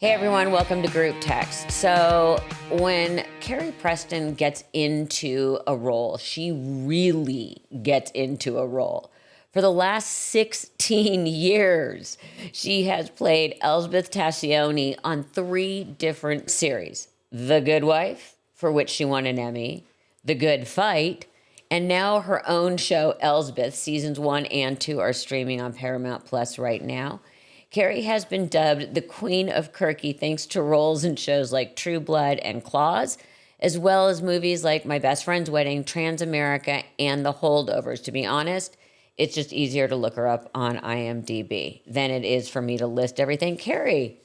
Hey everyone, welcome to Group Text. So when Carrie Preston gets into a role, she really gets into a role. For the last 16 years, she has played Elsbeth Tascioni on 3 different series. The Good Wife, for which she won an Emmy, The Good Fight, and now her own show, Elsbeth. Seasons 1 and 2 are streaming on Paramount Plus right now. Carrie has been dubbed the Queen of Quirky thanks to roles in shows like True Blood and Claws, as well as movies like My Best Friend's Wedding, Transamerica, and The Holdovers. To be honest, it's just easier to look her up on IMDb than it is for me to list everything. Carrie,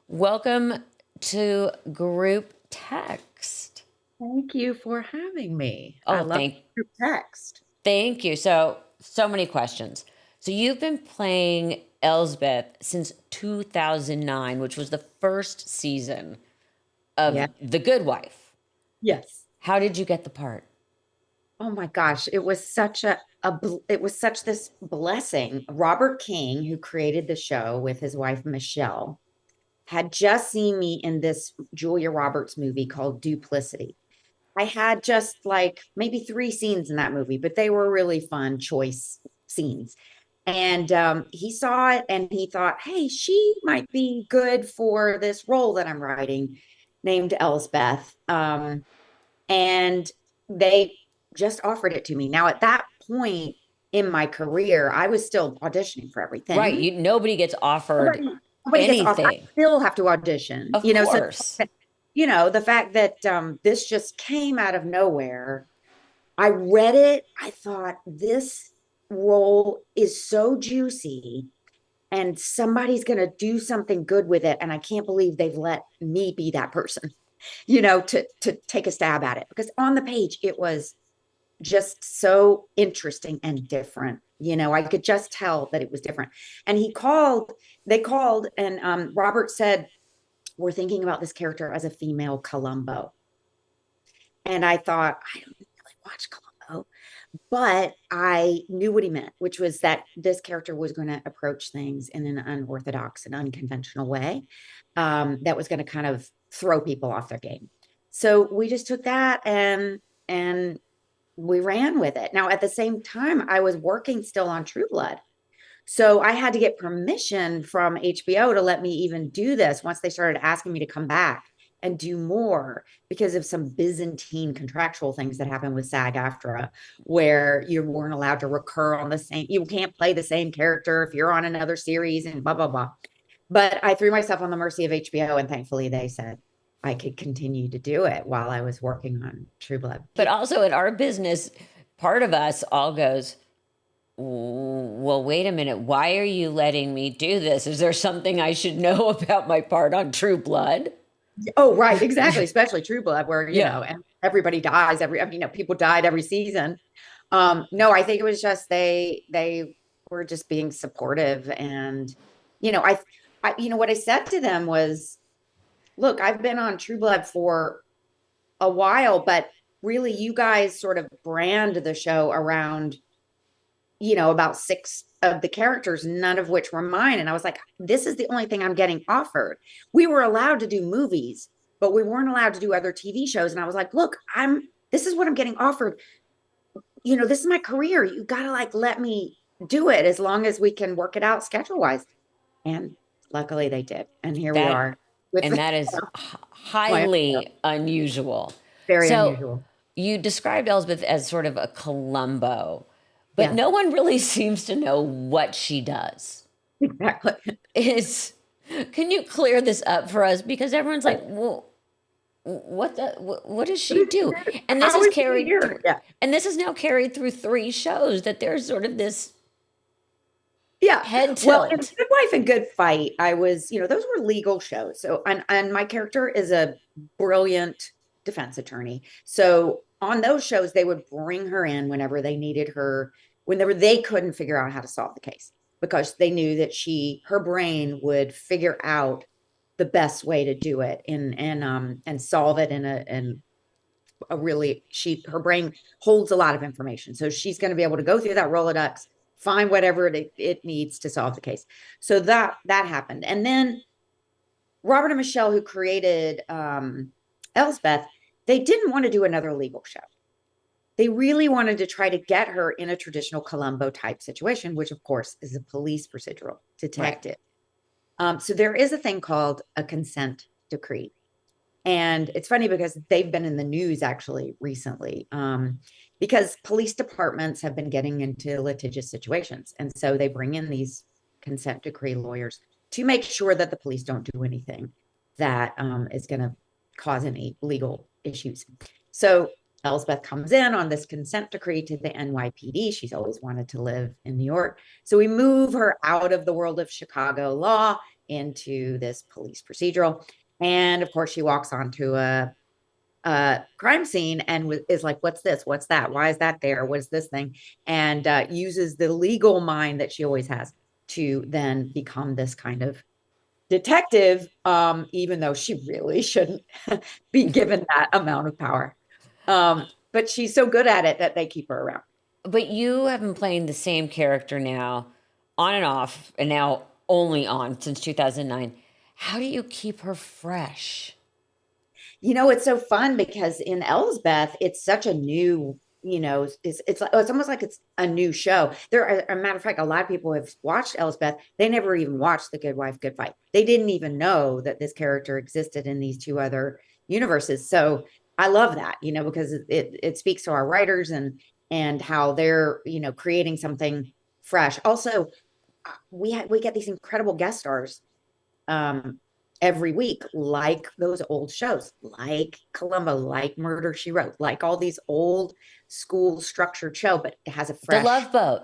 welcome to Group Text. Thank you for having me. Oh, I love Group Text. Thank you. So many questions. So you've been playing Elsbeth since 2009, which was the first season of The Good Wife. Yes. How did you get the part? Oh my gosh, it was such this blessing. Robert King, who created the show with his wife Michelle, had just seen me in this Julia Roberts movie called Duplicity. I had just like maybe 3 scenes in that movie, but they were really fun choice scenes. And he saw it and he thought, hey, she might be good for this role that I'm writing named Elsbeth. And they just offered it to me. Now, at that point in my career, I was still auditioning for everything. Right. Nobody gets offered nobody anything. Gets offered. I still have to audition. Of course. So, the fact that this just came out of nowhere. I read it. I thought this role is so juicy and somebody's going to do something good with it. And I can't believe they've let me be that person, to take a stab at it, because on the page, it was just so interesting and different. I could just tell that it was different. And they called and Robert said, we're thinking about this character as a female Columbo. And I thought, I don't really watch Columbo. But I knew what he meant, which was that this character was going to approach things in an unorthodox and unconventional way that was going to kind of throw people off their game. So we just took that and we ran with it. Now, at the same time, I was working still on True Blood. So I had to get permission from HBO to let me even do this once they started asking me to come back and do more because of some Byzantine contractual things that happened with SAG-AFTRA, where you weren't allowed to recur on you can't play the same character if you're on another series and blah, blah, blah. But I threw myself on the mercy of HBO, and thankfully they said I could continue to do it while I was working on True Blood. But also in our business, part of us all goes, well, wait a minute. Why are you letting me do this? Is there something I should know about my part on True Blood? Oh, right. Exactly. Especially True Blood, where, and everybody dies people died every season. No, I think it was just, they were just being supportive. And, I what I said to them was, look, I've been on True Blood for a while, but really you guys sort of brand the show around, about 6 of the characters, none of which were mine. And I was like, this is the only thing I'm getting offered. We were allowed to do movies, but we weren't allowed to do other TV shows. And I was like, look, this is what I'm getting offered. This is my career. You got to let me do it as long as we can work it out schedule wise. And luckily they did. And here we are. And that is highly unusual. Very unusual. You described Elsbeth as sort of a Columbo. But no one really seems to know what she does. Exactly. Can you clear this up for us? Because everyone's like, well, what does she do? And this is carried through, and this is now carried through 3 shows, that there's sort of this head tilt. Well, in Good Wife and Good Fight, I was, those were legal shows. So and my character is a brilliant defense attorney. So on those shows, they would bring her in whenever they needed her, whenever they couldn't figure out how to solve the case, because they knew that her brain would figure out the best way to do it and solve it in a really, her brain holds a lot of information. So she's going to be able to go through that Rolodex, find whatever it needs to solve the case. So that happened. And then Robert and Michelle, who created Elsbeth, they didn't want to do another legal show. They really wanted to try to get her in a traditional Columbo type situation, which of course is a police procedural detective. Right. So there is a thing called a consent decree. And it's funny because they've been in the news actually recently, because police departments have been getting into litigious situations. And so they bring in these consent decree lawyers to make sure that the police don't do anything that is going to cause any legal issues. So Elsbeth comes in on this consent decree to the NYPD. She's always wanted to live in New York. So we move her out of the world of Chicago law into this police procedural. And of course, she walks onto a crime scene and is like, what's this? What's that? Why is that there? What is this thing? And uses the legal mind that she always has to then become this kind of detective, even though she really shouldn't be given that amount of power. But she's so good at it that they keep her around. But you have been playing the same character now, on and off, and now only on since 2009. How do you keep her fresh? You know, it's so fun because in Elsbeth, it's such a new, you know, it's almost like it's a new show. There, as a matter of fact, a lot of people have watched Elsbeth. They never even watched The Good Wife, Good Fight. They didn't even know that this character existed in these two other universes. So I love that, you know, because it speaks to our writers and how they're, you know, creating something fresh. Also, we get these incredible guest stars every week, like those old shows, like Columbo, like Murder, She Wrote, like all these old school structured show, but it has a fresh. The Love Boat.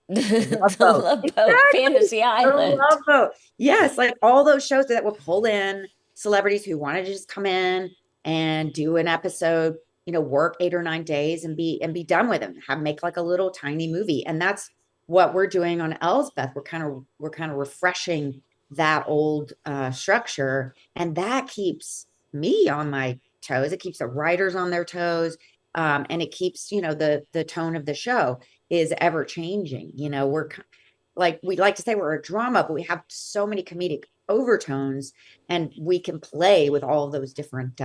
The Love Boat. Exactly. Fantasy Island. The Love Boat. Yes, like all those shows that would pull in celebrities who wanted to just come in and do an episode, you know, work 8 or 9 days and be done with them, make like a little tiny movie. And that's what we're doing on Elsbeth. We're kind of refreshing that old structure, and that keeps me on my toes. It keeps the writers on their toes, and it keeps, you know, the tone of the show is ever changing. You know, we're like, we like to say we're a drama, but we have so many comedic overtones, and we can play with all of those different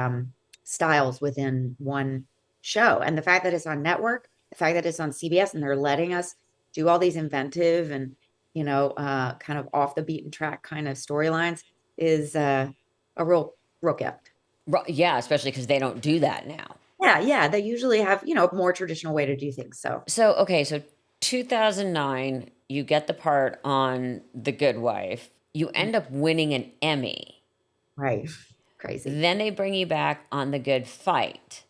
styles within one show. And the fact that it's on network, the fact that it's on CBS, and they're letting us do all these inventive and, you know, kind of off the beaten track kind of storylines is a real gift. Yeah, especially because they don't do that now. Yeah. They usually have, you know, a more traditional way to do things. So okay, so 2009, you get the part on The Good Wife. You end up winning an Emmy. Right. Crazy. Then they bring you back on The Good Fight.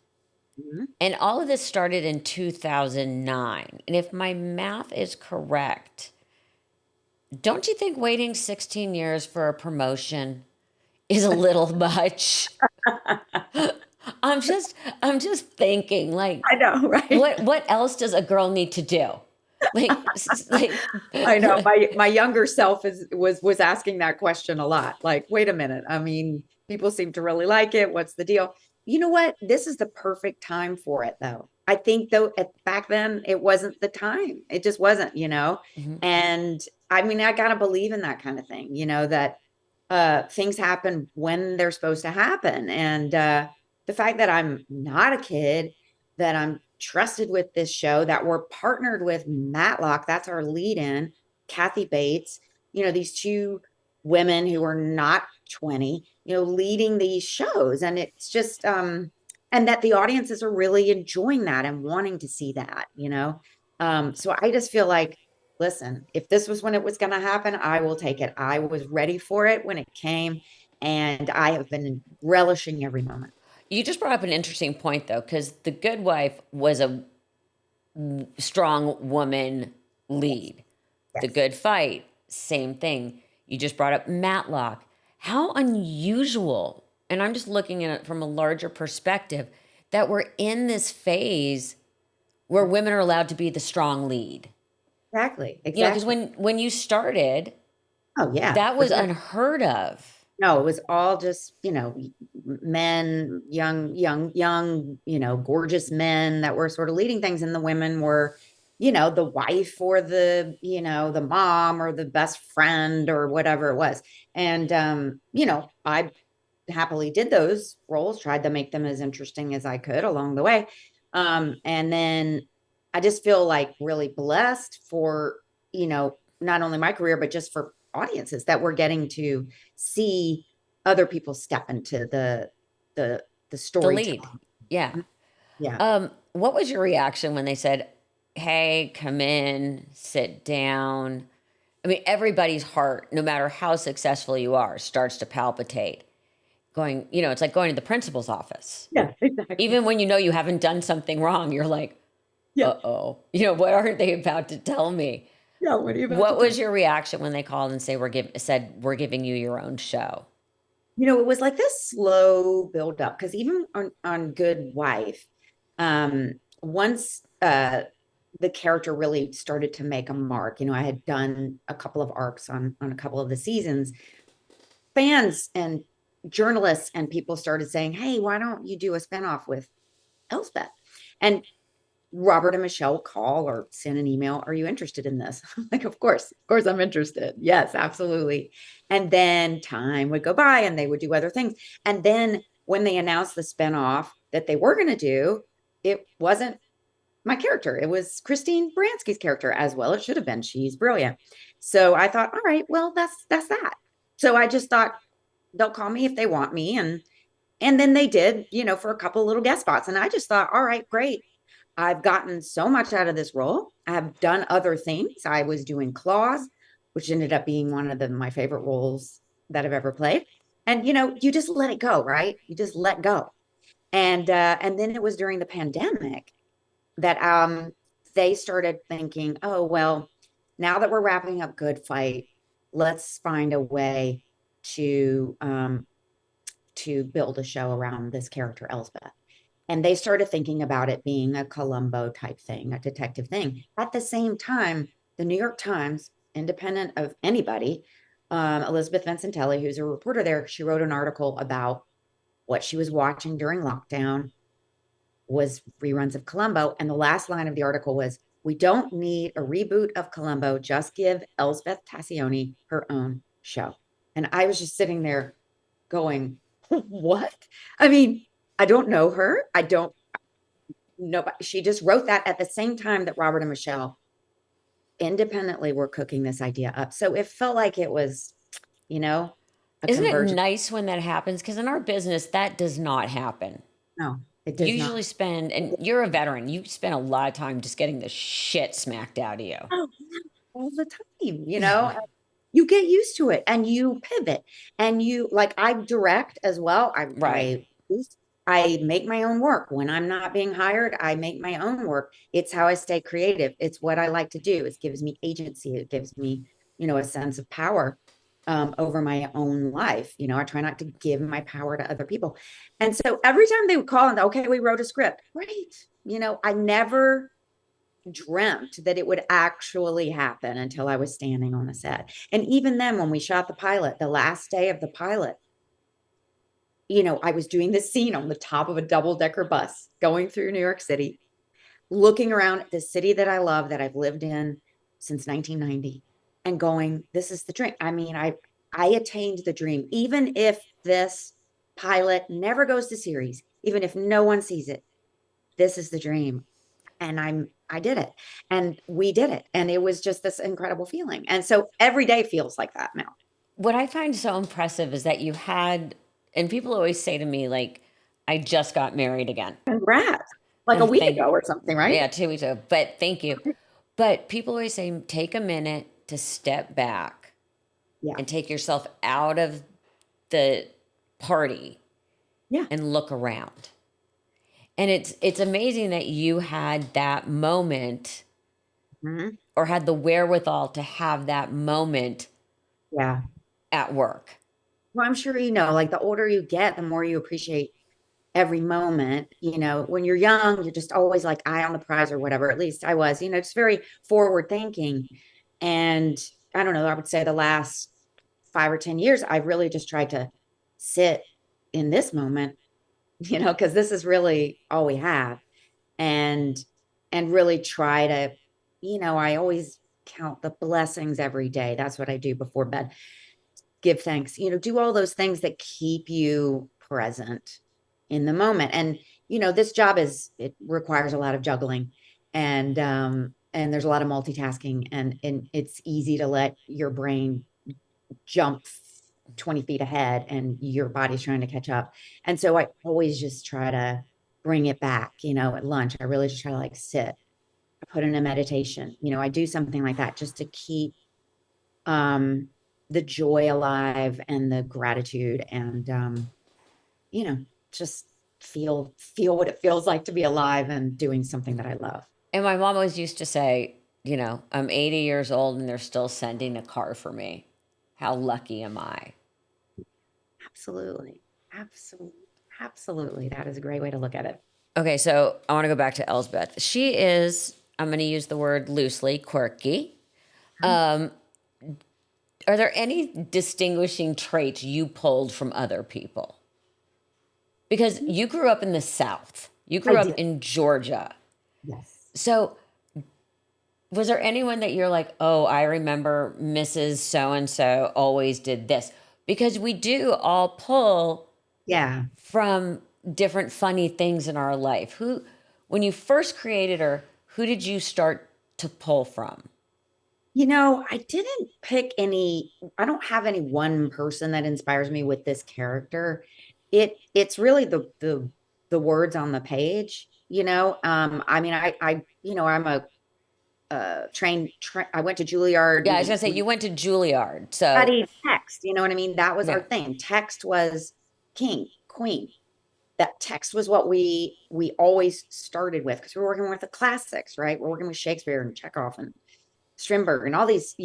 Mm-hmm. And all of this started in 2009. And if my math is correct, don't you think waiting 16 years for a promotion is a little much? I'm just thinking, like, I know, right? What else does a girl need to do? Like I know my younger self was asking that question a lot. Like, wait a minute. I mean, people seem to really like it. What's the deal? You know what? This is the perfect time for it, though. I think, though, back then it wasn't the time. It just wasn't, you know. Mm-hmm. And I mean, I gotta believe in that kind of thing, you know, that things happen when they're supposed to happen. And the fact that I'm not a kid, that I'm trusted with this show, that we're partnered with Matlock, that's our lead in, Kathy Bates, you know, these two women who are not 20, you know, leading these shows. And it's just, and that the audiences are really enjoying that and wanting to see that, you know. So I just feel like, listen, if this was when it was going to happen, I will take it. I was ready for it when it came, and I have been relishing every moment. You just brought up an interesting point, though, because The Good Wife was a strong woman lead. Yes. The Good Fight, same thing. You just brought up Matlock. How unusual, and I'm just looking at it from a larger perspective, that we're in this phase where women are allowed to be the strong lead. Exactly. You know, because when you started, oh yeah, that was unheard of. No, it was all just, you know, men, young, you know, gorgeous men that were sort of leading things, and the women were the wife or the mom or the best friend or whatever it was. And, I happily did those roles, tried to make them as interesting as I could along the way. And then I just feel like really blessed for, not only my career, but just for audiences that we're getting to see other people step into the The lead. storytelling. Yeah. Yeah. What was your reaction when they said, "Hey, come in, sit down"? I mean, everybody's heart, no matter how successful you are, starts to palpitate. Going, it's like going to the principal's office. Yeah, exactly. Even when you know you haven't done something wrong, you're like, Yeah. uh-oh. What are they about to tell me? Yeah. What are you about What to was do? your reaction when they called and said we're giving you your own show? It was like this slow build up because even on Good Wife, once the character really started to make a mark, I had done a couple of arcs on a couple of the seasons. Fans and journalists and people started saying, "Hey, why don't you do a spinoff with Elsbeth?" And Robert and Michelle call or send an email. "Are you interested in this?" I'm like, of course I'm interested. Yes, absolutely. And then time would go by and they would do other things. And then when they announced the spinoff that they were going to do, it wasn't my character. It was Christine Baranski's character as well. It should have been. She's brilliant. So I thought, all right, well, that's that. So I just thought they'll call me if they want me. And then they did, for a couple little guest spots. And I just thought, all right, great. I've gotten so much out of this role. I've done other things. I was doing Claws, which ended up being one of my favorite roles that I've ever played. And you just let it go, right? You just let go. And then it was during the pandemic that they started thinking, oh well, now that we're wrapping up Good Fight, let's find a way to build a show around this character, Elsbeth. And they started thinking about it being a Columbo type thing, a detective thing. At the same time, the New York Times, independent of anybody, Elizabeth Vincentelli, who's a reporter there, she wrote an article about what she was watching during lockdown was reruns of Columbo. And the last line of the article was, "We don't need a reboot of Columbo. Just give Elsbeth Tascioni her own show." And I was just sitting there going, what? I mean, I don't know her. I don't know. She just wrote that at the same time that Robert and Michelle independently were cooking this idea up. So it felt like it was, a Isn't it conversion. nice when that happens? Because in our business, that does not happen. No, it You does not. usually spend, and you're a veteran, you spend a lot of time just getting the shit smacked out of you. Oh, all the time. You get used to it and you pivot and you like I direct as well. Right. I make my own work. When I'm not being hired, I make my own work. It's how I stay creative. It's what I like to do. It gives me agency. It gives me, a sense of power over my own life. I try not to give my power to other people. And so every time they would call and, okay, we wrote a script. Great. I never dreamt that it would actually happen until I was standing on the set. And even then, when we shot the pilot, the last day of the pilot, I was doing this scene on the top of a double-decker bus going through New York City, looking around at the city that I love, that I've lived in since 1990, and going, this is the dream. I mean, I attained the dream. Even if this pilot never goes to series, even if no one sees it, this is the dream. And I did it. And we did it. And it was just this incredible feeling. And so every day feels like that now. What I find so impressive is that you had, and people always say to me, like, I just got married again. Congrats. Like a week ago or something, right? Yeah, 2 weeks ago. But thank you. But people always say, take a minute to step back Yeah. and take yourself out of the party Yeah. and look around. And it's amazing that you had that moment Mhm. or had the wherewithal to have that moment Yeah. at work. Well, I'm sure, like the older you get, the more you appreciate every moment. When you're young, you're just always like eye on the prize or whatever. At least I was, just very forward thinking. And I don't know, I would say the last 5 or 10 years, I've really just tried to sit in this moment, because this is really all we have. And really try to I always count the blessings every day. That's what I do before bed. Give thanks, do all those things that keep you present in the moment. And, this job it requires a lot of juggling, and there's a lot of multitasking, and it's easy to let your brain jump 20 feet ahead and your body's trying to catch up. And so I always just try to bring it back, at lunch. I really just try to like sit, I put in a meditation, I do something like that just to keep the joy alive and the gratitude, and just feel what it feels like to be alive and doing something that I love. And my mom always used to say, I'm 80 years old and they're still sending a car for me. How lucky am I? Absolutely. Absolutely. Absolutely. That is a great way to look at it. Okay, so I want to go back to Elsbeth. She is, I'm going to use the word loosely, quirky. Are there any distinguishing traits you pulled from other people? Because you grew up in the South. You grew up in Georgia. Yes. So was there anyone that you're like, oh, I remember Mrs. So-and-so always did this? Because we do all pull from different funny things in our life. When you first created her, who did you start to pull from? I didn't pick I don't have any one person that inspires me with this character. It's really the words on the page, I mean, I'm a I went to Juilliard. Yeah, I was gonna say you went to Juilliard, so Studied text, you know what I mean? That was our thing. Text was king, queen. That text was what we always started with, because we're working with the classics, right? We're working with Shakespeare and Chekhov and Strindberg and all these,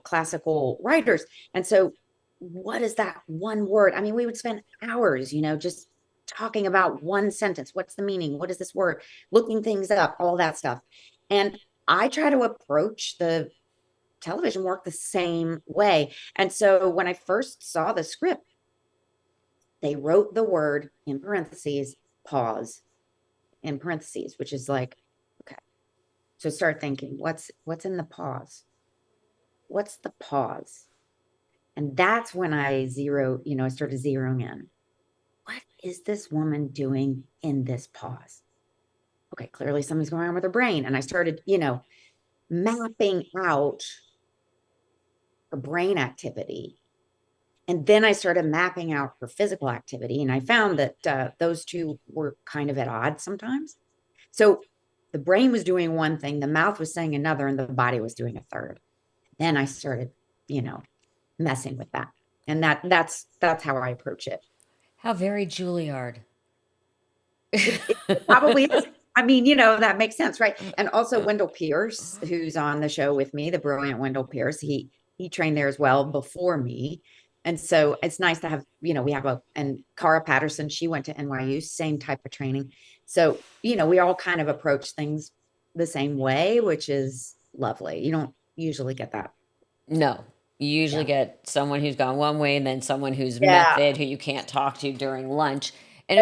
classical writers. And so what is that one word? I mean, we would spend hours, just talking about one sentence. What's the meaning? What is this word? Looking things up, all that stuff. And I try to approach the television work the same way. And so when I first saw the script, they wrote the word in parentheses, pause, in parentheses, which is like, okay. So start thinking, what's in the pause? What's the pause? And that's when I started zeroing in. What is this woman doing in this pause? Okay, clearly something's going on with her brain. And I started, mapping out her brain activity. And then I started mapping out her physical activity. And I found that those two were kind of at odds sometimes. So the brain was doing one thing, the mouth was saying another, and the body was doing a third. Then I started, messing with that. And that's how I approach it. How very Juilliard. It probably is. I mean, that makes sense, right? And also Wendell Pierce, who's on the show with me, the brilliant Wendell Pierce, he trained there as well before me. And so it's nice to have, we have and Cara Patterson, she went to NYU, same type of training. So, we all kind of approach things the same way, which is lovely. You don't usually get that. No, you usually get someone who's gone one way and then someone who's method, who you can't talk to during lunch. And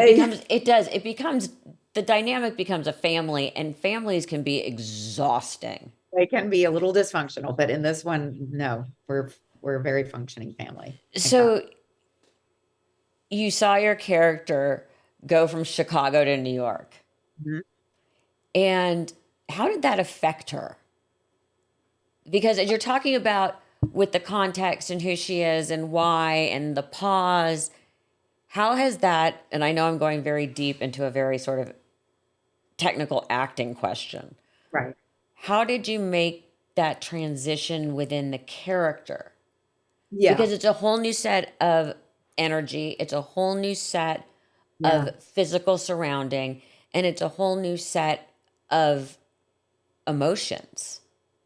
the dynamic becomes a family, and families can be exhausting. They can be a little dysfunctional, but in this one, no, we're a very functioning family. So you saw your character go from Chicago to New York. Mm-hmm. And how did that affect her? Because as you're talking about with the context and who she is and why and the pause, how has that, and I know I'm going very deep into a very sort of technical acting question. Right. How did you make that transition within the character? Yeah. Because it's a whole new set of energy. It's a whole new set of physical surrounding, and it's a whole new set of emotions.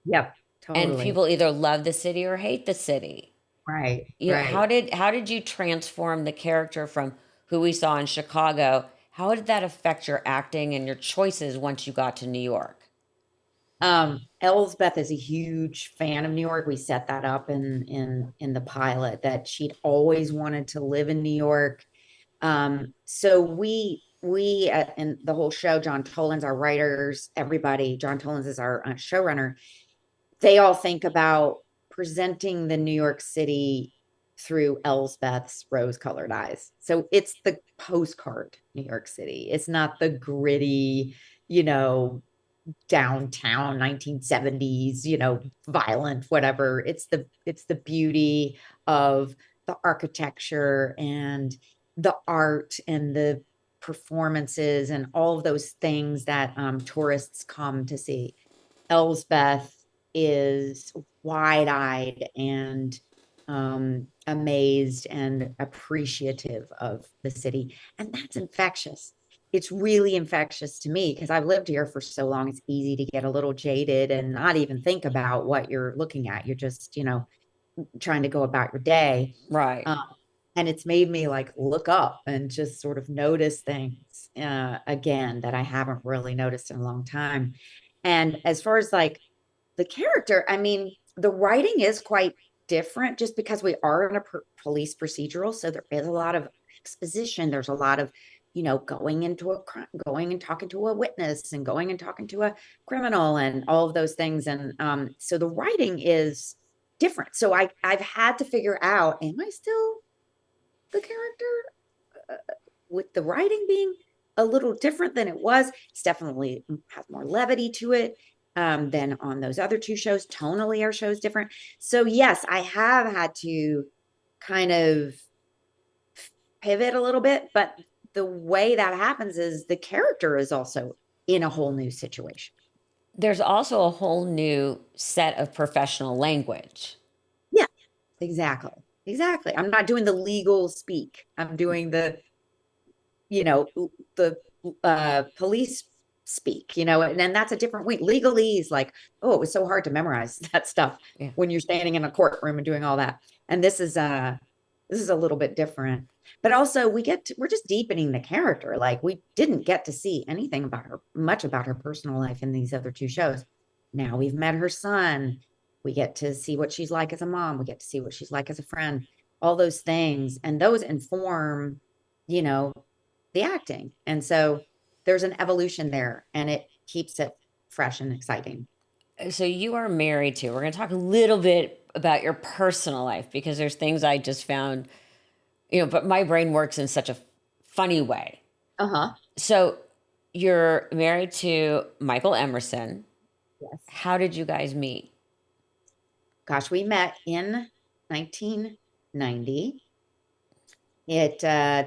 Yep. Totally. And people either love the city or hate the city. Right. Right. How did you transform the character from who we saw in Chicago? How did that affect your acting and your choices once you got to New York? Elsbeth is a huge fan of New York. We set that up in the pilot, that she'd always wanted to live in New York. So we and the whole show, John Toland's our writers, everybody. John Toland's is our showrunner. they all think about presenting the New York City through Elsbeth's rose-colored eyes. So it's the postcard New York City. It's not the gritty, you know, downtown 1970s, violent, whatever. It's the beauty of the architecture and the art and the performances and all of those things that tourists come to see. Elsbeth is wide-eyed and amazed and appreciative of the city. And that's infectious. It's really infectious to me because I've lived here for so long. It's easy to get a little jaded and not even think about what you're looking at. You're just, trying to go about your day. Right. Um, and it's made me like look up and just sort of notice things again that I haven't really noticed in a long time. And as far as like the character, I mean, the writing is quite different just because we are in a police procedural. So there is a lot of exposition. There's a lot of, going into going and talking to a witness and going and talking to a criminal and all of those things. And so the writing is different. So I've had to figure out, am I still the character with the writing being a little different than it was? It's definitely has more levity to it than on those other two shows. Tonally, our show is different. So yes, I have had to kind of pivot a little bit, but the way that happens is the character is also in a whole new situation. There's also a whole new set of professional language. Yeah, exactly. Exactly. I'm not doing the legal speak. I'm doing the police speak, and then that's a different way. Legalese, like, oh, it was so hard to memorize that stuff Yeah. when you're standing in a courtroom and doing all that. And this is a little bit different. But also we're just deepening the character. Like we didn't get to see anything much about her personal life in these other two shows. Now we've met her son. We get to see what she's like as a mom. We get to see what she's like as a friend, all those things. And those inform, the acting. And so there's an evolution there and it keeps it fresh and exciting. So you are married to. We're going to talk a little bit about your personal life because there's things I just found, but my brain works in such a funny way. Uh-huh. So you're married to Michael Emerson. Yes. How did you guys meet? Gosh, we met in 1990 at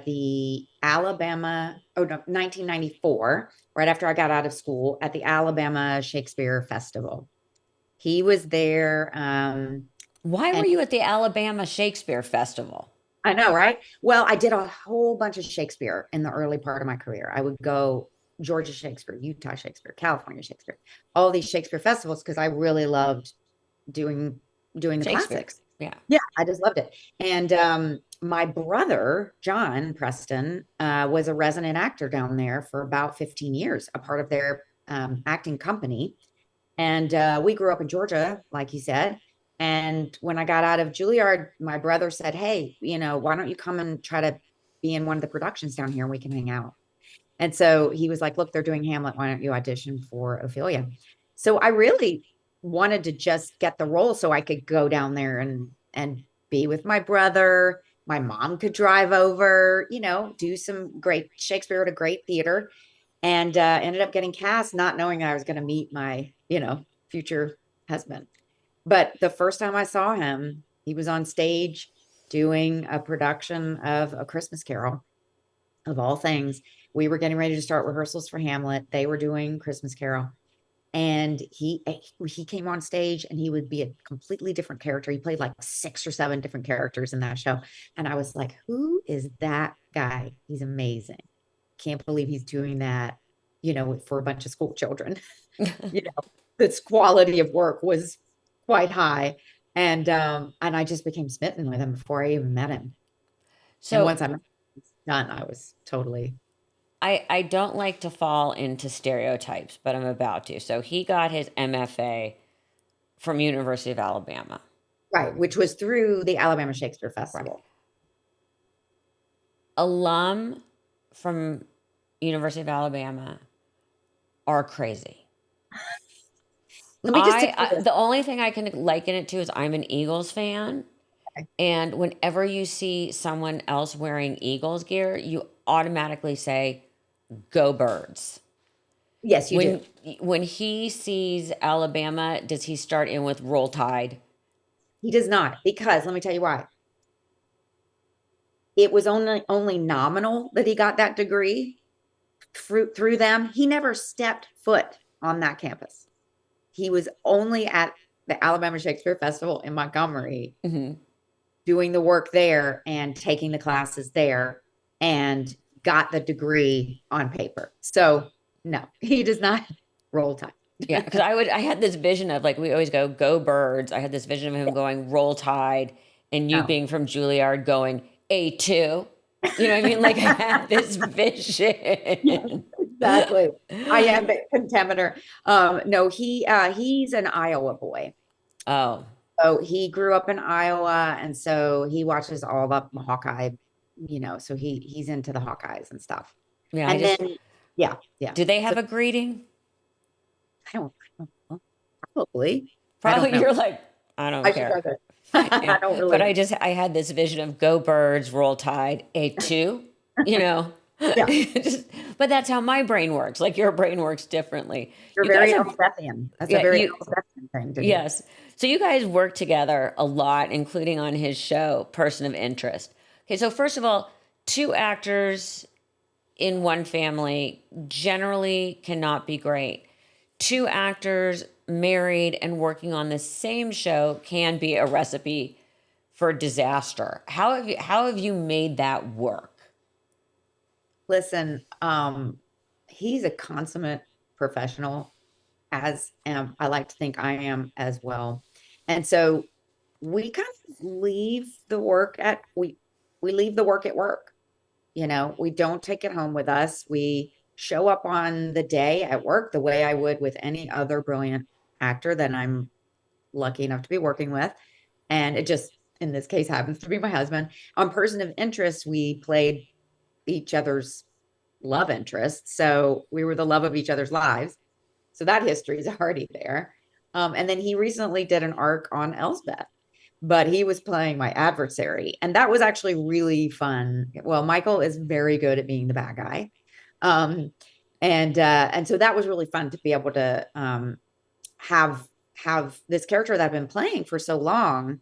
the Alabama, oh no, 1994, right after I got out of school at the Alabama Shakespeare Festival. He was there. Why were you at the Alabama Shakespeare Festival? I know, right? Well, I did a whole bunch of Shakespeare in the early part of my career. I would go Georgia Shakespeare, Utah Shakespeare, California Shakespeare, all these Shakespeare festivals because I really loved doing the classics. Yeah. Yeah, I just loved it. And my brother, John Preston, was a resident actor down there for about 15 years, a part of their acting company. And we grew up in Georgia, like you said. And when I got out of Juilliard, my brother said, hey, why don't you come and try to be in one of the productions down here and we can hang out. And so he was like, look, they're doing Hamlet. Why don't you audition for Ophelia? So I really wanted to just get the role so I could go down there and be with my brother. My mom could drive over, do some great Shakespeare at a great theater, and ended up getting cast, not knowing I was going to meet my, future husband. But the first time I saw him, he was on stage doing a production of A Christmas Carol, of all things. We were getting ready to start rehearsals for Hamlet. They were doing Christmas Carol. And he came on stage and he would be a completely different character. He played like 6 or 7 different characters in that show. And I was like, who is that guy? He's amazing. Can't believe he's doing that, for a bunch of school children. This quality of work was quite high. And I just became smitten with him before I even met him. And So once I met him, done, I was totally. I don't like to fall into stereotypes, but I'm about to. So he got his MFA from University of Alabama. Right, which was through the Alabama Shakespeare Festival. Right. Alum from University of Alabama are crazy. Let me just tell you this. The only thing I can liken it to is I'm an Eagles fan. And whenever you see someone else wearing Eagles gear, you automatically say, "Go Birds." Yes, you do. When he sees Alabama, does he start in with Roll Tide? He does not, because let me tell you why. It was only nominal that he got that degree through them. He never stepped foot on that campus. He was only at the Alabama Shakespeare Festival in Montgomery, doing the work there and taking the classes there, and got the degree on paper. So no, he does not Roll Tide. Yeah, because I had this vision of, like, we always go Birds. I had this vision of him going Roll Tide, and you being from Juilliard going A2. You know what I mean? Like, I had this vision. Exactly. I am a pentameter. No, he's an Iowa boy. Oh. So he grew up in Iowa, and so he watches all the Hawkeye, so he's into the Hawkeyes and stuff. Yeah. And yeah. Do they have a greeting? I don't know. Probably. Probably. You're like, I don't care. I don't really. But I had this vision of Go Birds, Roll Tide, A2, Yeah. But that's how my brain works. Like, your brain works differently. You're very Elsbethian. That's a very Elsbethian thing to do. Yes. So you guys work together a lot, including on his show, Person of Interest. Okay, so first of all, two actors in one family generally cannot be great. Two actors married and working on the same show can be a recipe for disaster. How have you made that work? Listen, he's a consummate professional, as am I like to think I am as well. And so we kind of leave the work at we leave the work at work. We don't take it home with us. We show up on the day at work the way I would with any other brilliant actor that I'm lucky enough to be working with. And it just, in this case, happens to be my husband. On Person of Interest, we played each other's love interests. So we were the love of each other's lives. So that history is already there. And then he recently did an arc on Elsbeth, but he was playing my adversary. And that was actually really fun. Well, Michael is very good at being the bad guy. And so that was really fun to be able to have this character that I've been playing for so long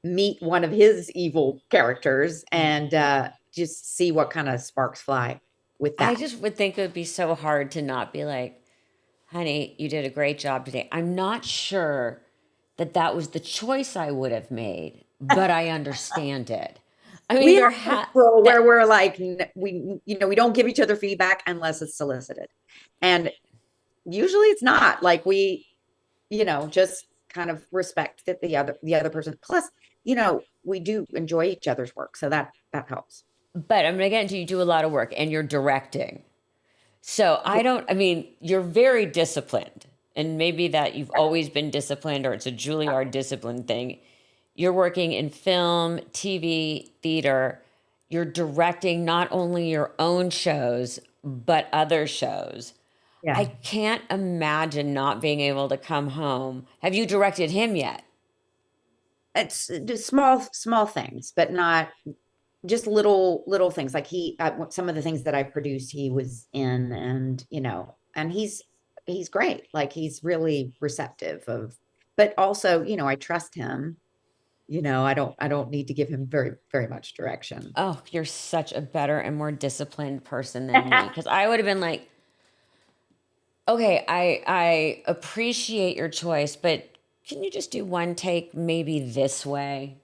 meet one of his evil characters and just see what kind of sparks fly with that. I just would think it would be so hard to not be like, honey, you did a great job today. I'm not sure that was the choice I would have made, but I understand it. I mean, where we're like, we don't give each other feedback unless it's solicited. And usually it's not. Like, we, just kind of respect that the other person. Plus, we do enjoy each other's work. So that helps. But I mean, again, you do a lot of work and you're directing. So you're very disciplined, and maybe that you've always been disciplined, or it's a Juilliard discipline thing. You're working in film, TV, theater. You're directing not only your own shows, but other shows. Yeah. I can't imagine not being able to come home. Have you directed him yet? It's just small things, but not just little things. Like some of the things that I produced, he was in, and he's great. Like, he's really receptive but also, I trust him. I don't need to give him very, very much direction. Oh, you're such a better and more disciplined person than me. Because I would have been like, okay, I appreciate your choice, but can you just do one take maybe this way?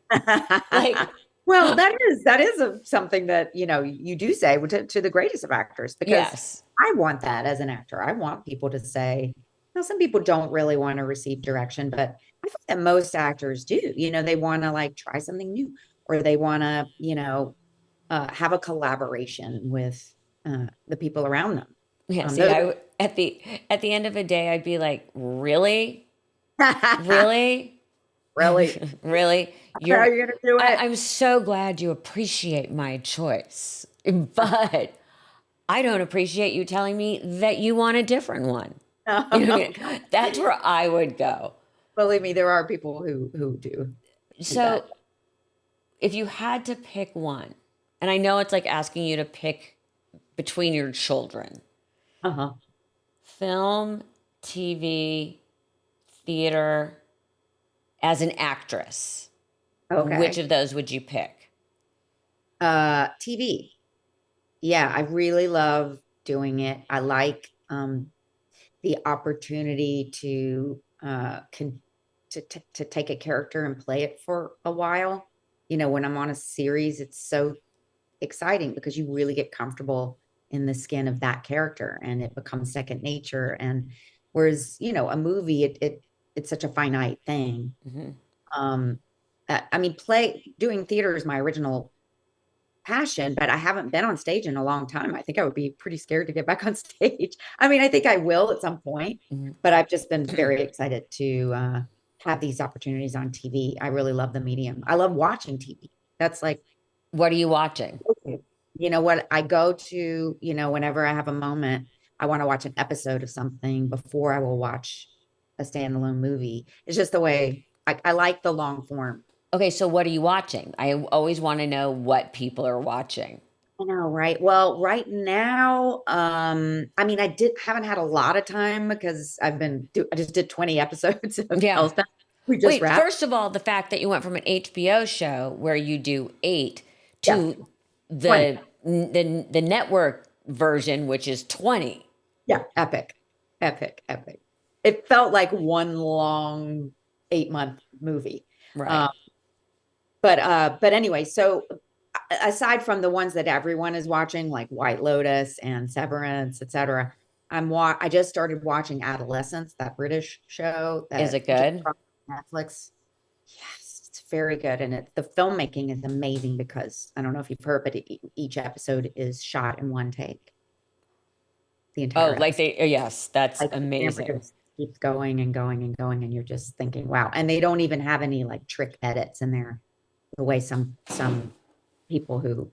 Like, well, that is something that, you do say to the greatest of actors, because yes. I want that as an actor. I want people to say, some people don't really want to receive direction, but I think that most actors do. They want to try something new, or they want to, have a collaboration with the people around them. Yeah. At the end of the day, I'd be like, really, really, really. How are you gonna do it? I'm so glad you appreciate my choice, but I don't appreciate you telling me that you want a different one. You know what I mean? That's where I would go. Believe me, there are people who do that. So if you had to pick one, and I know it's like asking you to pick between your children, Uh-huh. film, TV, theater, as an actress, which Okay. of those would you pick? TV. Yeah, I really love doing it. I like the opportunity to to take a character and play it for a while. You know, when I'm on a series, it's so exciting because you really get comfortable in the skin of that character and it becomes second nature. And whereas, a movie, it's such a finite thing. Hmm. Um, I mean, doing theater is my original passion, but I haven't been on stage in a long time. I think I would be pretty scared to get back on stage. I mean, I think I will at some point, Hmm. but I've just been very excited to have these opportunities on TV. I really love the medium. I love watching TV. That's like, What are you watching? you know what, I go to, whenever I have a moment, I want to watch an episode of something before I will watch a standalone movie. It's just the way I like the long form. Okay, so what are you watching? I always want to know what people are watching. I know, right? Well, right now, I mean, haven't had a lot of time because I just did 20 episodes of Yeah. Elsbeth. We just Wait, wrapped. first of all, the fact that you went from an HBO show where you do 8 Yeah, to 20. the network version, which is 20. Yeah, epic, epic, epic. It felt like one long 8-month movie. Right. Um, but anyway, so aside from the ones that everyone is watching, like White Lotus and Severance, etc., I just started watching Adolescence, that British show Is that it just good? dropped on Netflix. Yes, it's very good, and the filmmaking is amazing because I don't know if you've heard, but each episode is shot in one take. The Oh, entire like episode, yes, that's like the camera amazing. just keeps going and going and going, and you're just thinking, wow. And they don't even have any like trick edits in there, the way some people who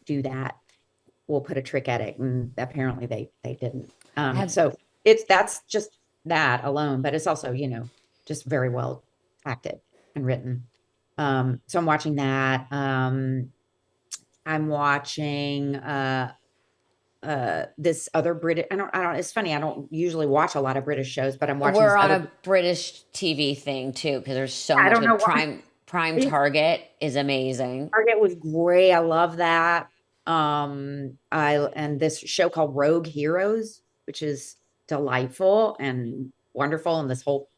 do that will put a trick edit, and apparently they didn't. Have So that's just that alone, but it's also, just very well acted and written. So I'm watching that. I'm watching this other British, I don't, it's funny, I don't usually watch a lot of British shows, but I'm watching We're this on other, a British TV thing too because there's so I much don't know good. why. Prime Target is amazing. Target was great. I love that. And this show called Rogue Heroes, which is delightful and wonderful, and this whole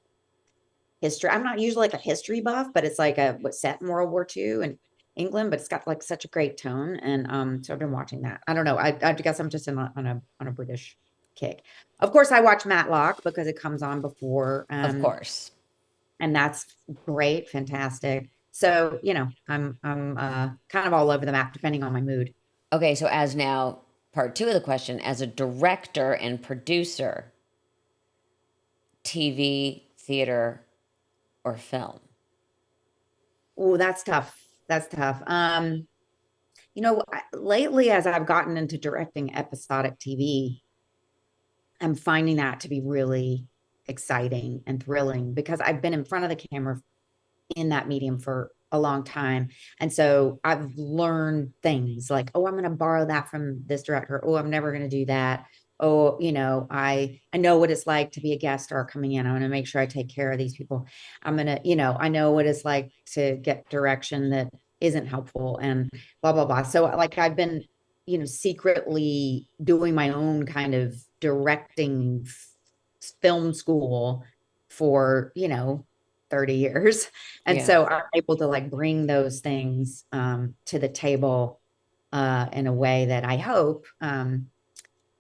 history. I'm not usually like a history buff, but it's like what's set in World War II in England, but it's got like such a great tone. And so I've been watching that. I don't know. I guess I'm just on a British kick. Of course, I watch Matlock because it comes on before, Of course. and that's great, fantastic. So, I'm kind of all over the map depending on my mood. Okay, so as now part two of the question, as a director and producer, TV, theater, or film? Oh, that's tough. That's tough. Lately, as I've gotten into directing episodic TV, I'm finding that to be really exciting and thrilling because I've been in front of the camera in that medium for a long time. And so I've learned things like, oh, I'm going to borrow that from this director. Oh, I'm never going to do that. Oh, I know what it's like to be a guest star coming in. I'm going to make sure I take care of these people. I'm going to, I know what it's like to get direction that isn't helpful and blah, blah, blah. So like I've been, secretly doing my own kind of directing film school for, 30 years. And Yeah. so I'm able to like bring those things to the table in a way that I hope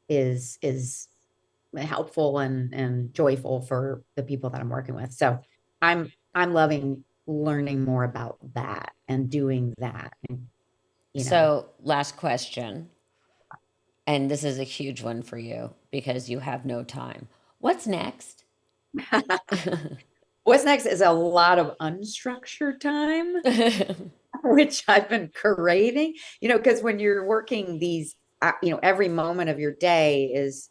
is helpful and joyful for the people that I'm working with. So I'm loving learning more about that and doing that. And, So, last question, and this is a huge one for you because you have no time. What's next? what's next is a lot of unstructured time, which I've been craving, because when you're working these, every moment of your day is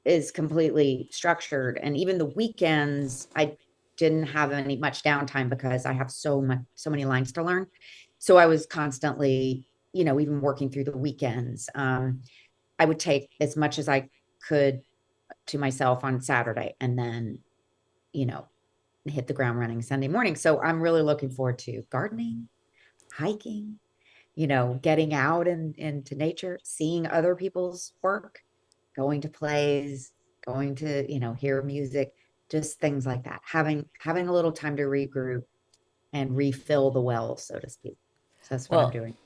is completely structured. And even the weekends, I didn't have much downtime because I have so many lines to learn. So I was constantly, even working through the weekends. I would take as much as I could to myself on Saturday and then, hit the ground running Sunday morning. So I'm really looking forward to gardening, hiking, getting out into nature, seeing other people's work, going to plays, going to, hear music, just things like that. Having a little time to regroup and refill the well, so to speak. So that's what I'm Well, doing.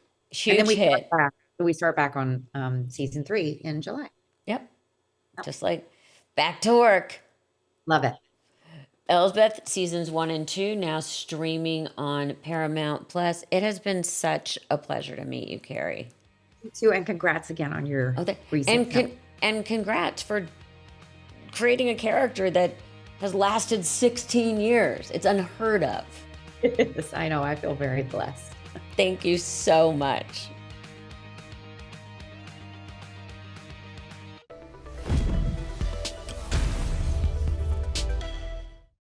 And then huge hit. we start back on season 3 in July. Yep. Just like back to work. Love it. Elsbeth seasons 1 and 2 now streaming on Paramount Plus. It has been such a pleasure to meet you, Carrie. You too, and congrats again on your recent and congrats for creating a character that has lasted 16 years. It's unheard of. I know. I feel very blessed. Thank you so much.